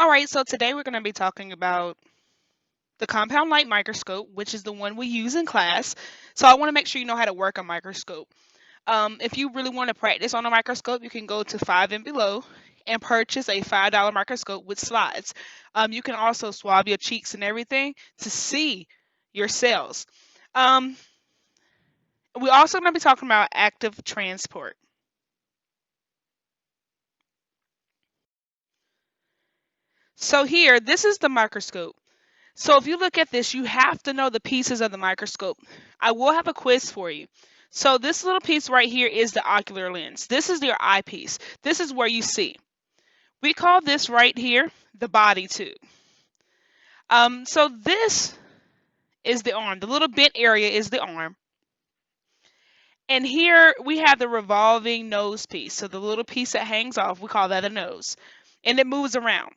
All right, so today we're going to be talking about the compound light microscope, which is the one we use in class. So I want to make sure you know how to work a microscope. If you really want to practice on a microscope, you can go to 5 and below and purchase a $5 microscope with slides. You can also swab your cheeks and everything to see your cells. Um, we're also going to be talking about active transport. So here, this is the microscope. So if you look at this, you have to know the pieces of the microscope. I will have a quiz for you. So this little piece right here is the ocular lens. This is your eyepiece. This is where you see. We call this right here the body tube. So this is the arm. The little bent area is the arm. And here we have the revolving nose piece. So the little piece that hangs off, we call that a nose. And it moves around.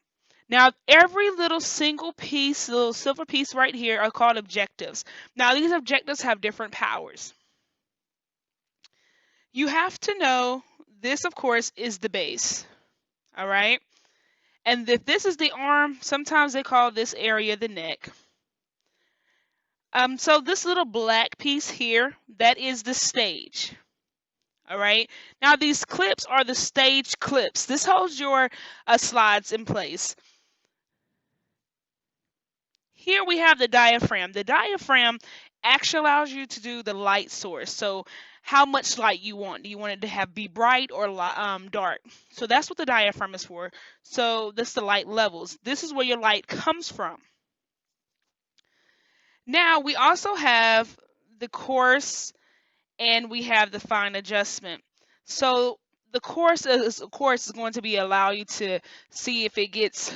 Now, every little single piece, little silver piece right here are called objectives. Now, these objectives have different powers. You have to know this, of course, is the base. All right? And if this is the arm, sometimes they call this area the neck. So this little black piece here, that is the stage. All right. Now these clips are the stage clips. This holds your slides in place. Here we have the diaphragm. The diaphragm actually allows you to do the light source. So how much light you want. Do you want it to be bright or dark? So that's what the diaphragm is for. So this is the light levels. This is where your light comes from. Now we also have the coarse and we have the fine adjustment. So the coarse is, of course, is going to be allow you to see if it gets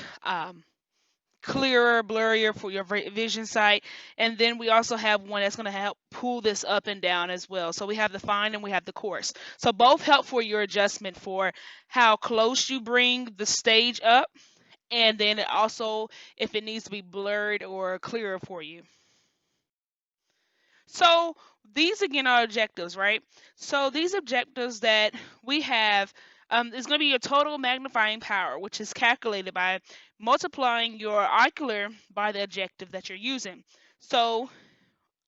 clearer, blurrier for your vision sight. And then we also have one that's going to help pull this up and down as well. So we have the fine and we have the coarse. So both help for your adjustment for how close you bring the stage up. And then also if it needs to be blurred or clearer for you. So these again are objectives, right? So these objectives that we have is going to be your total magnifying power, which is calculated by multiplying your ocular by the objective that you're using. So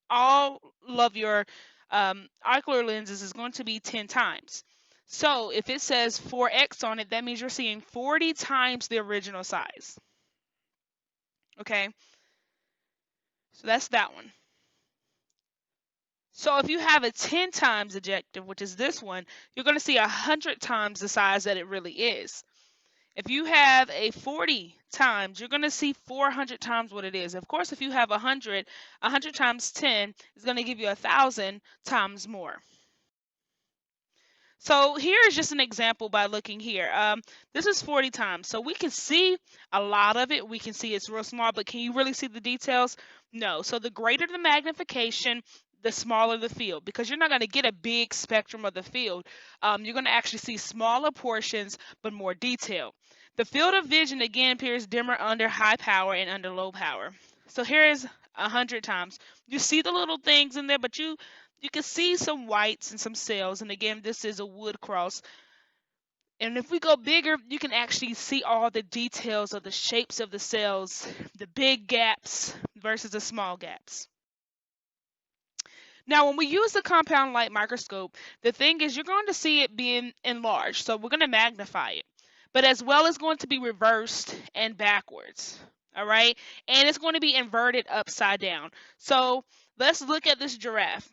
all of your ocular lenses is going to be 10 times. So if it says 4x on it, that means you're seeing 40 times the original size. Okay? So that's that one. So if you have a 10 times objective, which is this one, you're going to see 100 times the size that it really is. If you have a 40 times, you're going to see 400 times what it is. Of course, if you have 100 times 10 is going to give you 1,000 times more. So here is just an example by looking here. This is 40 times. So we can see a lot of it. We can see it's real small, but can you really see the details? No. So the greater the magnification, the smaller the field, because you're not going to get a big spectrum of the field. You're going to actually see smaller portions, but more detail. The field of vision, again, appears dimmer under high power and under low power. So here is 100 times. You see the little things in there, but you can see some whites and some cells. And again, this is a wood cross. And if we go bigger, you can actually see all the details of the shapes of the cells, the big gaps versus the small gaps. Now, when we use the compound light microscope, the thing is you're going to see it being enlarged. So we're going to magnify it. But as well as going to be reversed and backwards. All right? And it's going to be inverted upside down. So let's look at this giraffe.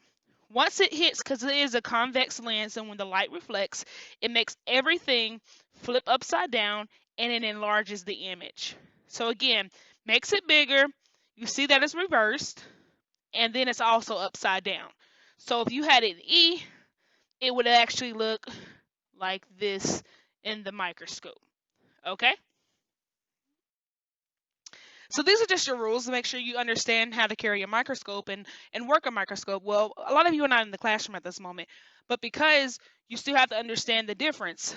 Once it hits, because it is a convex lens, and when the light reflects, it makes everything flip upside down and it enlarges the image. So again, makes it bigger. You see that it's reversed, and then it's also upside down. So if you had an E, it would actually look like this in the microscope. Okay? So these are just your rules to make sure you understand how to carry a microscope and work a microscope. Well, a lot of you are not in the classroom at this moment, but because you still have to understand the difference,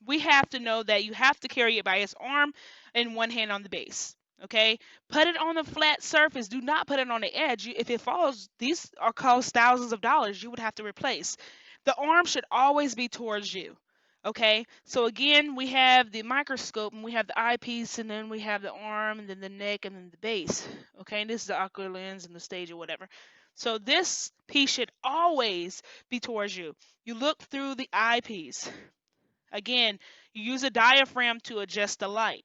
we have to know that you have to carry it by its arm and one hand on the base. Okay? Put it on a flat surface. Do not put it on the edge. If it falls, these are cost thousands of dollars you would have to replace. The arm should always be towards you. Okay, so again, we have the microscope and we have the eyepiece, and then we have the arm, and then the neck, and then the base. Okay, and this is the ocular lens and the stage or whatever. So this piece should always be towards you. You look through the eyepiece. Again, you use a diaphragm to adjust the light.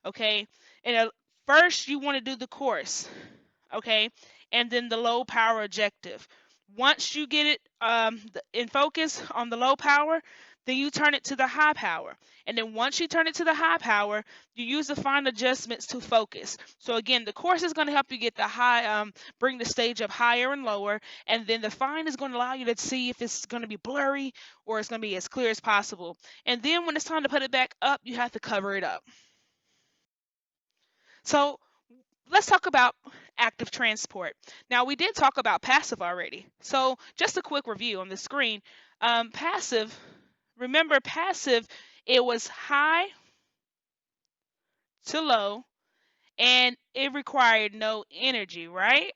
Okay, and first you want to do the coarse. Okay, and then the low power objective. Once you get it in focus on the low power, then you turn it to the high power. And then once you turn it to the high power, you use the fine adjustments to focus. So again, the coarse is going to help you get the high, bring the stage up higher and lower, and then the fine is going to allow you to see if it's going to be blurry or it's going to be as clear as possible. And then when it's time to put it back up, you have to cover it up. So let's talk about active transport. Now, we did talk about passive already. So just a quick review on the screen. Passive, remember passive, it was high to low, and it required no energy, right?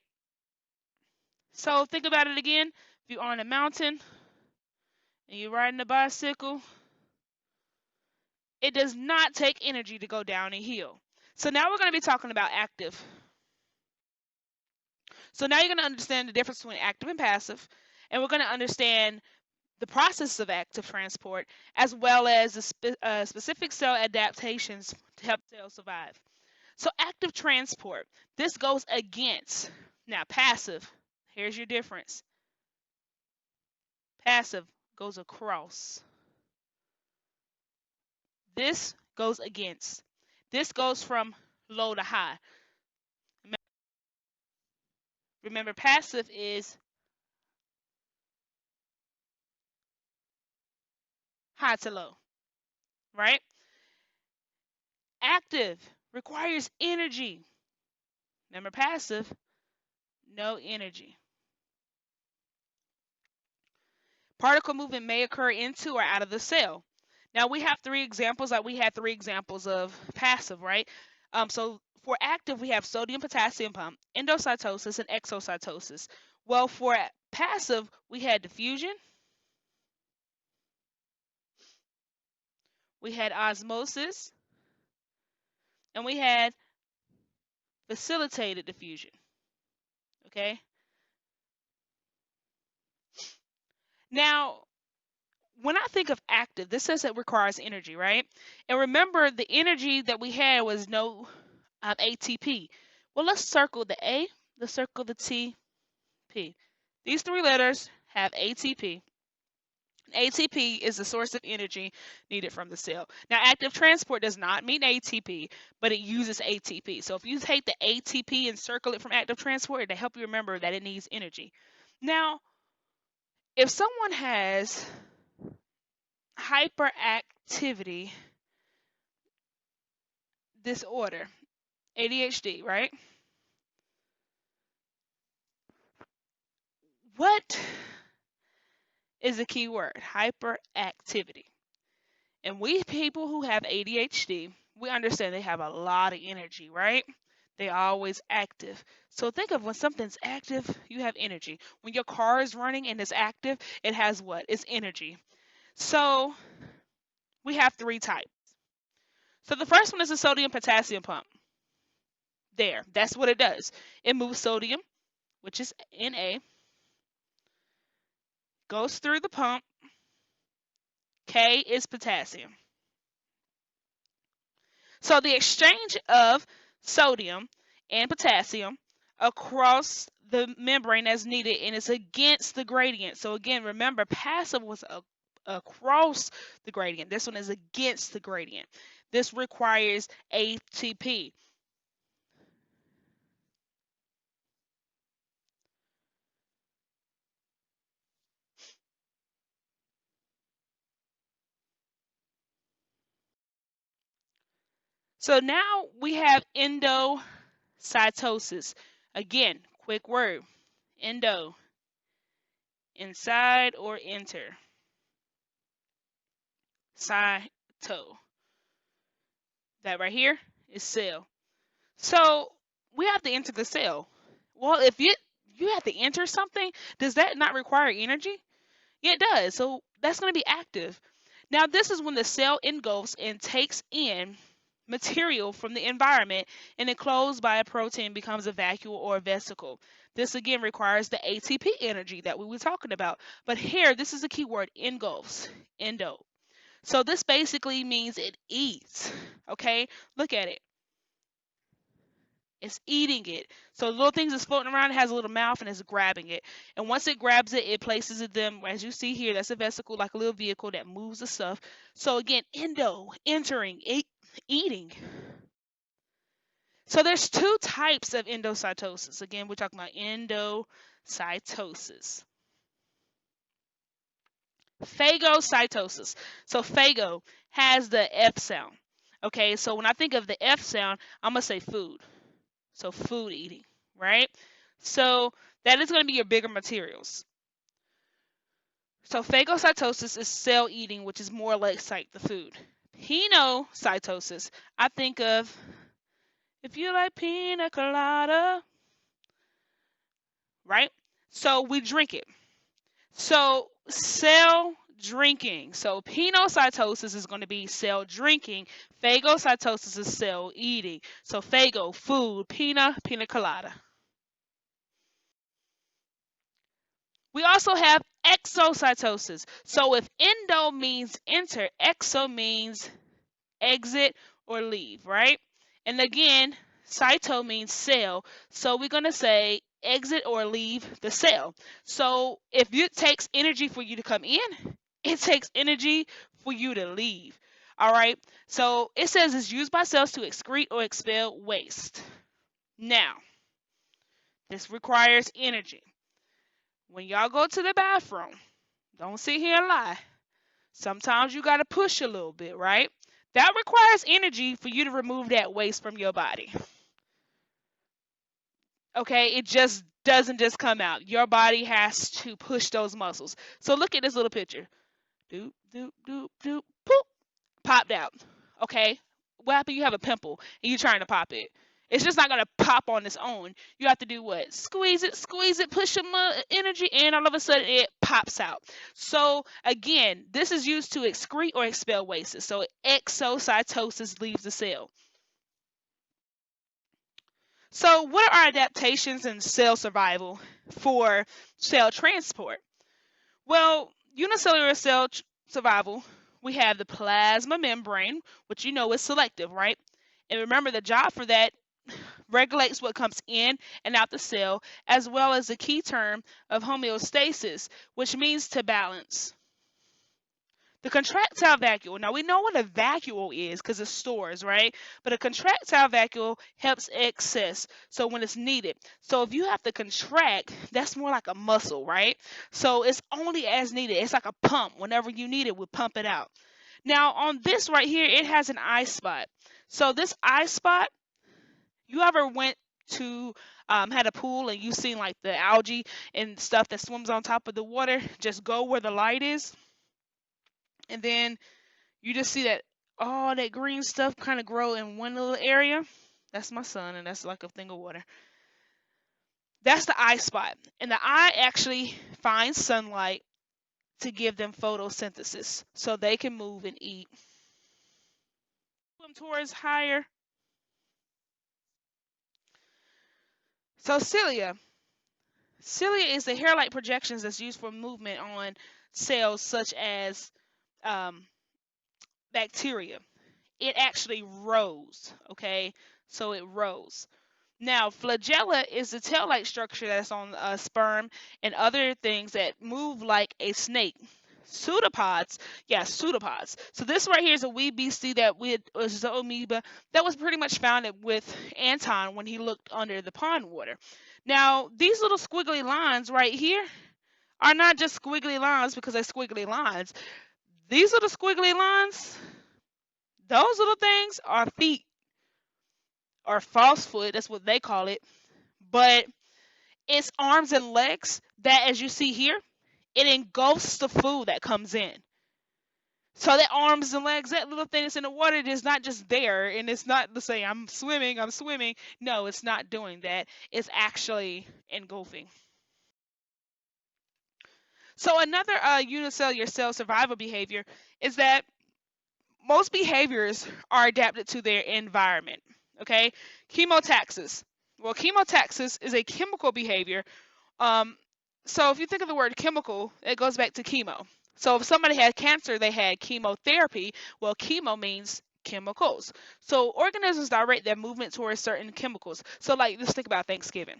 So think about it again. If you're on a mountain and you're riding a bicycle, it does not take energy to go down a hill. So now we're going to be talking about active. So now you're going to understand the difference between active and passive, and we're going to understand the process of active transport, as well as the specific cell adaptations to help cells survive. So active transport, this goes against. Now passive, here's your difference. Passive goes across. This goes against. This goes from low to high. Remember, passive is high to low, right? Active requires energy. Remember, passive, no energy. Particle movement may occur into or out of the cell. Now we have three examples, like we had three examples of passive, right? So for active, we have sodium potassium pump, endocytosis, and exocytosis. Well, for passive, we had diffusion, we had osmosis, and we had facilitated diffusion. Okay. Now, when I think of active, this says it requires energy, right? And remember, the energy that we had was no ATP. Well, let's circle the A, let's circle the T, P. These three letters have ATP. ATP is the source of energy needed from the cell. Now, active transport does not mean ATP, but it uses ATP. So if you take the ATP and circle it from active transport, to help you remember that it needs energy. Now, if someone has hyperactivity disorder, ADHD, right? What is the key word? Hyperactivity. And we people who have ADHD, we understand they have a lot of energy, right? They're always active. So think of when something's active, you have energy. When your car is running and it's active, it has what? It's energy. So we have three types. So the first one is the sodium potassium pump. There, that's what it does. It moves sodium, which is Na, goes through the pump. K is potassium. So the exchange of sodium and potassium across the membrane as needed, and it's against the gradient. So again, remember, passive was across the gradient. This one is against the gradient. This requires ATP. So now we have endocytosis. Again, quick word. Endo, inside or enter. Cyto. That right here is cell. So we have to enter the cell. Well, if you have to enter something, does that not require energy? Yeah, it does. So that's going to be active. Now, this is when the cell engulfs and takes in material from the environment and enclosed by a protein becomes a vacuole or a vesicle. This again requires the ATP energy that we were talking about. But here, this is the key word, engulfs, endo. So this basically means it eats. Okay, look at it. It's eating it. So the little things that's floating around, it has a little mouth and it's grabbing it. And once it grabs it, it places it them, as you see here, that's a vesicle, like a little vehicle that moves the stuff. So again, endo, entering, eating. So there's two types of endocytosis. Again, we're talking about endocytosis. Phagocytosis. So phago has the F sound. Okay, so when I think of the F sound, I'm going to say food. So food eating, right? So that is going to be your bigger materials. So phagocytosis is cell eating, which is more like the food. Pinocytosis, I think of, if you like pina colada, right? So we drink it. So cell drinking. So pinocytosis is going to be cell drinking. Phagocytosis is cell eating. So phago, food, pina colada. We also have exocytosis. So if endo means enter, exo means exit or leave, right? And again, cyto means cell. So we're going to say exit or leave the cell. So if it takes energy for you to come in, it takes energy for you to leave. All right. So it says it's used by cells to excrete or expel waste. Now, this requires energy. When y'all go to the bathroom, don't sit here and lie. Sometimes you got to push a little bit, right? That requires energy for you to remove that waste from your body. Okay, it just doesn't just come out. Your body has to push those muscles. So look at this little picture. Doop, doop, doop, doop, poop. Popped out. Okay, what happened? You have a pimple and you're trying to pop it. It's just not going to pop on its own. You have to do what? Squeeze it, push some energy, and all of a sudden it pops out. So again, this is used to excrete or expel waste. So exocytosis leaves the cell. So what are adaptations in cell survival for cell transport? Well, unicellular cell survival, we have the plasma membrane, which you know is selective, right? And remember, the job for that regulates what comes in and out the cell, as well as the key term of homeostasis, which means to balance. The contractile vacuole, now we know what a vacuole is because it stores, right? But a contractile vacuole helps excess, so when it's needed. So if you have to contract, that's more like a muscle, right? So it's only as needed. It's like a pump. Whenever you need it, we pump it out. Now on this right here, it has an eye spot. So this eye spot, you ever went to had a pool and you seen like the algae and stuff that swims on top of the water? Just go where the light is, and then you just see that all that green stuff kind of grow in one little area. That's my son, and that's like a thing of water. That's the eye spot, and the eye actually finds sunlight to give them photosynthesis so they can move and eat. Swim towards higher. So cilia. Cilia is the hair-like projections that's used for movement on cells such as bacteria. It actually rows, okay? So it rows. Now, flagella is the tail-like structure that's on sperm and other things that move like a snake. Pseudopods, yeah, pseudopods. So this right here is a wee beastie that was the amoeba that was pretty much found with Anton when he looked under the pond water. Now, these little squiggly lines right here are not just squiggly lines because they're squiggly lines. These little squiggly lines, those little things are feet or false foot, that's what they call it. But it's arms and legs that, as you see here, it engulfs the food that comes in. So that arms and legs, that little thing that's in the water, it is not just there, and it's not to say I'm swimming. No, it's not doing that. It's actually engulfing. So another unicellular cell survival behavior is that most behaviors are adapted to their environment. Okay, chemotaxis. Well, chemotaxis is a chemical behavior. Um, so if you think of the word chemical, it goes back to chemo. So if somebody had cancer, they had chemotherapy. Well, chemo means chemicals. So organisms direct their movement towards certain chemicals. So like, let's think about Thanksgiving.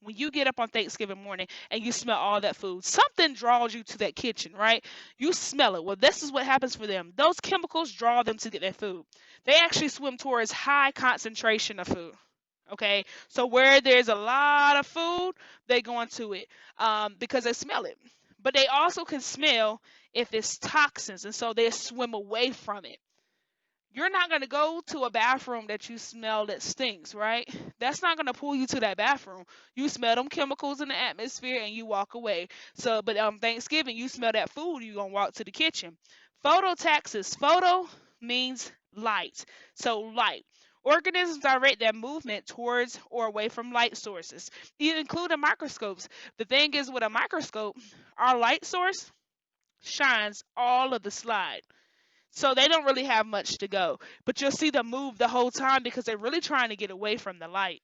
When you get up on Thanksgiving morning and you smell all that food, something draws you to that kitchen, right? You smell it. Well, this is what happens for them. Those chemicals draw them to get their food. They actually swim towards high concentration of food. Okay, so where there's a lot of food, they go into it because they smell it. But they also can smell if it's toxins, and so they swim away from it. You're not going to go to a bathroom that you smell that stinks, right? That's not going to pull you to that bathroom. You smell them chemicals in the atmosphere and you walk away. So, but Thanksgiving, you smell that food, you're going to walk to the kitchen. Phototaxis. Photo means light. So, light. Organisms direct their movement towards or away from light sources, including microscopes. The thing is, with a microscope, our light source shines all of the slide. So they don't really have much to go. But you'll see them move the whole time because they're really trying to get away from the light.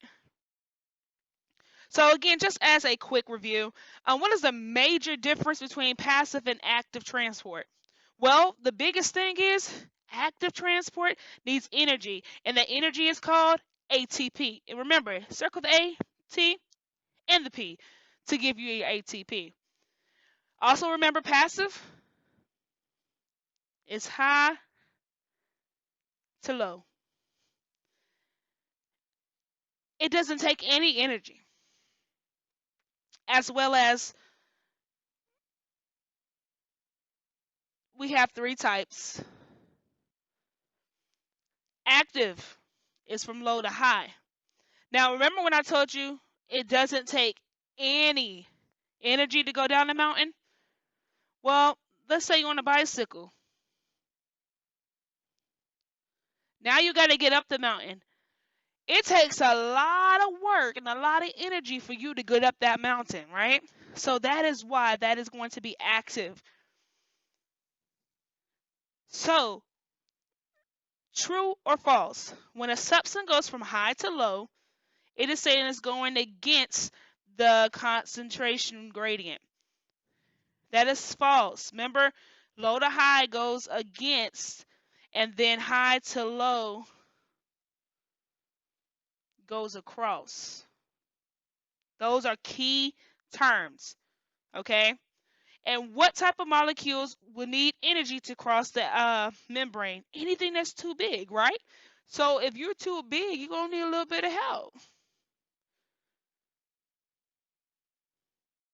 So again, just as a quick review, what is the major difference between passive and active transport? Well, the biggest thing is active transport needs energy, and the energy is called ATP. And remember, circle the A, T, and the P to give you your ATP. Also remember, passive is high to low. It doesn't take any energy, as well as we have three types. Active is from low to high. Now, remember when I told you it doesn't take any energy to go down the mountain? Well, let's say you're on a bicycle. Now you got to get up the mountain. It takes a lot of work and a lot of energy for you to get up that mountain, right? So that is why that is going to be active. So, true or false? When a substance goes from high to low, it is saying it's going against the concentration gradient. That is false. Remember, low to high goes against, and then high to low goes across. Those are key terms, okay? And what type of molecules will need energy to cross the membrane? Anything that's too big, right? So if you're too big, you're going to need a little bit of help.